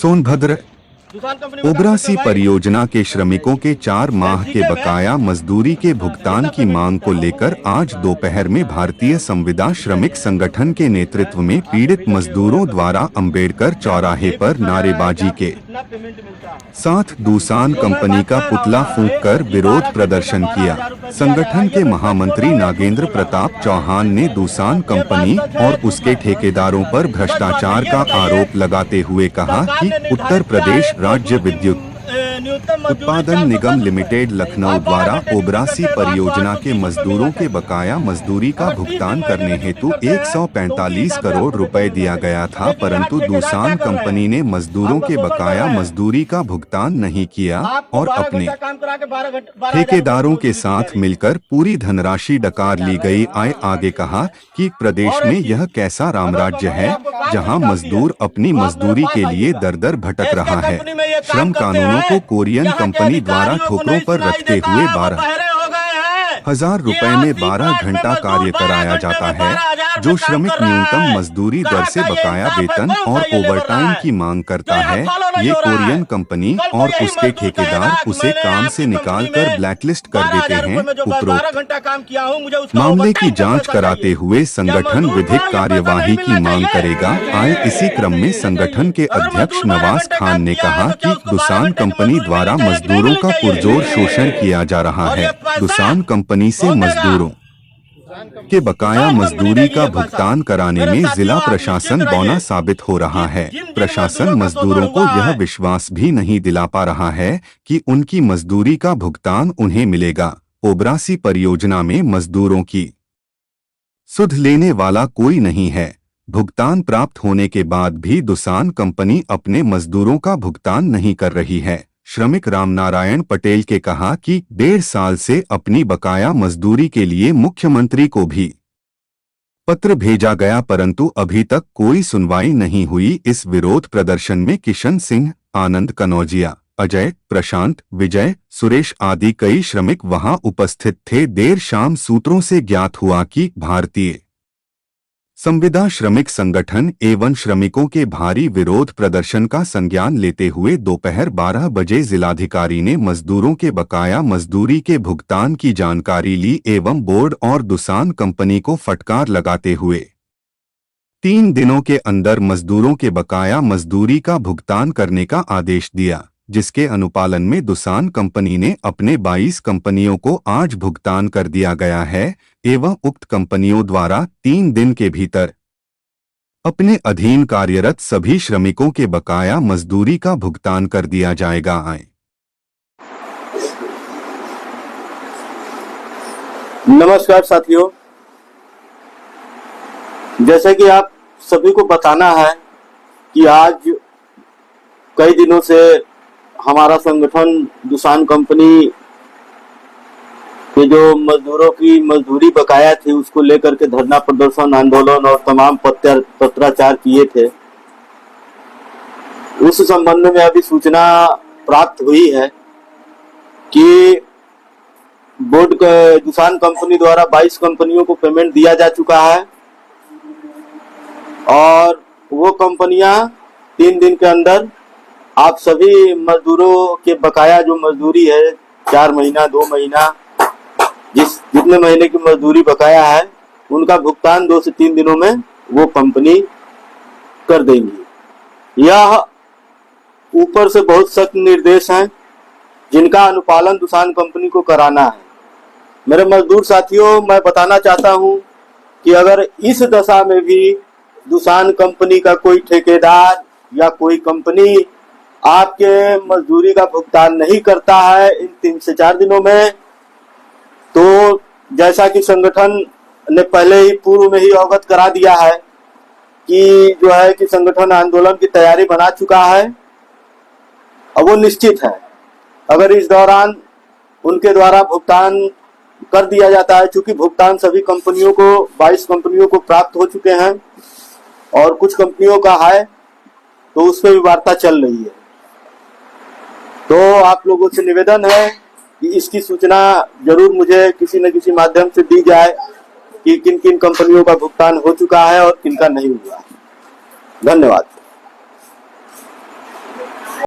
सोनभद्र ओबरासी परियोजना के श्रमिकों के 4 माह के बकाया मजदूरी के भुगतान की मांग को लेकर आज दोपहर में भारतीय संविदा श्रमिक संगठन के नेतृत्व में पीड़ित मजदूरों द्वारा अंबेडकर चौराहे पर नारेबाजी के साथ दूसान कंपनी का पुतला फूंककर विरोध प्रदर्शन किया। संगठन के महामंत्री नागेंद्र प्रताप चौहान ने दूसान कंपनी और उसके ठेकेदारों पर भ्रष्टाचार का आरोप लगाते हुए कहा कि उत्तर प्रदेश राज्य विद्युत उत्पादन निगम लिमिटेड लखनऊ द्वारा ओबरासी परियोजना के मजदूरों के बकाया मजदूरी का भुगतान करने हेतु 145 करोड़ रुपए दिया गया था, परंतु दूसान कंपनी ने मजदूरों के बकाया मजदूरी का भुगतान नहीं किया और अपने ठेकेदारों के साथ मिलकर पूरी धनराशि डकार ली गई। आगे कहा कि प्रदेश में यह कैसा रामराज्य है जहां मजदूर अपनी मजदूरी के लिए दर दर भटक रहा है। श्रम कानूनों को कोरियन कंपनी द्वारा ठोकरों पर रखते हुए 12,000 रुपए में 12 घंटा कार्य कराया जाता है, जो श्रमिक न्यूनतम मजदूरी दर से बकाया वेतन और ओवरटाइम की मांग करता है। ये कोरियन कंपनी और उसके ठेकेदार उसे काम से निकालकर ब्लैकलिस्ट कर देते हैं। उपरोक्त मामले की जांच कराते हुए संगठन विधिक कार्यवाही की मांग करेगा। इसी क्रम में संगठन के अध्यक्ष नवाज खान ने कहा कि दूसान कंपनी द्वारा मजदूरों का पुरजोर शोषण किया जा रहा है। दूसान कंपनी से मजदूरों के बकाया मजदूरी का भुगतान कराने में जिला प्रशासन बौना साबित हो रहा है। प्रशासन मजदूरों को यह विश्वास भी नहीं दिला पा रहा है कि उनकी मजदूरी का भुगतान उन्हें मिलेगा। ओबरासी परियोजना में मजदूरों की सुध लेने वाला कोई नहीं है। भुगतान प्राप्त होने के बाद भी दूसान कंपनी अपने मजदूरों का भुगतान नहीं कर रही है। श्रमिक रामनारायण पटेल के कहा कि 1.5 साल से अपनी बकाया मजदूरी के लिए मुख्यमंत्री को भी पत्र भेजा गया, परंतु अभी तक कोई सुनवाई नहीं हुई। इस विरोध प्रदर्शन में किशन सिंह, आनंद कनौजिया, अजय, प्रशांत, विजय, सुरेश आदि कई श्रमिक वहां उपस्थित थे। देर शाम सूत्रों से ज्ञात हुआ कि भारतीय संविदा श्रमिक संगठन एवं श्रमिकों के भारी विरोध प्रदर्शन का संज्ञान लेते हुए दोपहर 12 बजे जिलाधिकारी ने मजदूरों के बकाया मजदूरी के भुगतान की जानकारी ली एवं बोर्ड और दूसान कंपनी को फटकार लगाते हुए 3 दिनों के अंदर मजदूरों के बकाया मजदूरी का भुगतान करने का आदेश दिया, जिसके अनुपालन में दूसान कंपनी ने अपने 22 कंपनियों को आज भुगतान कर दिया गया है एवं उक्त कंपनियों द्वारा 3 दिन के भीतर अपने अधीन कार्यरत सभी श्रमिकों के बकाया मजदूरी का भुगतान कर दिया जाएगा। नमस्कार साथियों, जैसे कि आप सभी को बताना है कि आज कई दिनों से हमारा संगठन दूसान कंपनी के जो मजदूरों की मजदूरी बकाया थी उसको लेकर के धरना प्रदर्शन, आंदोलन और तमाम पत्राचार किए थे। उस संबंध में अभी सूचना प्राप्त हुई है कि बोर्ड दूसान कंपनी द्वारा 22 कंपनियों को पेमेंट दिया जा चुका है और वो कंपनियां 3 दिन के अंदर आप सभी मजदूरों के बकाया जो मजदूरी है 4 महीना 2 महीना जितने महीने की मजदूरी बकाया है उनका भुगतान 2 से 3 दिनों में वो कंपनी कर देंगी। यह ऊपर से बहुत सख्त निर्देश हैं जिनका अनुपालन दूसान कंपनी को कराना है। मेरे मजदूर साथियों, मैं बताना चाहता हूं कि अगर इस दशा में भी दूसान कंपनी का कोई ठेकेदार या कोई कंपनी आपके मजदूरी का भुगतान नहीं करता है इन 3 से 4 दिनों में, तो जैसा कि संगठन ने पहले ही पूर्व में ही अवगत करा दिया है कि जो है कि संगठन आंदोलन की तैयारी बना चुका है। अब वो निश्चित है अगर इस दौरान उनके द्वारा भुगतान कर दिया जाता है, चूंकि भुगतान सभी कंपनियों को 22 कंपनियों को प्राप्त हो चुके हैं और कुछ कंपनियों का है तो उस पर भी वार्ता चल रही है। तो आप लोगों से निवेदन है कि इसकी सूचना जरूर मुझे किसी न किसी माध्यम से दी जाए कि किन किन कंपनियों का भुगतान हो चुका है और किन का नहीं हुआ। धन्यवाद।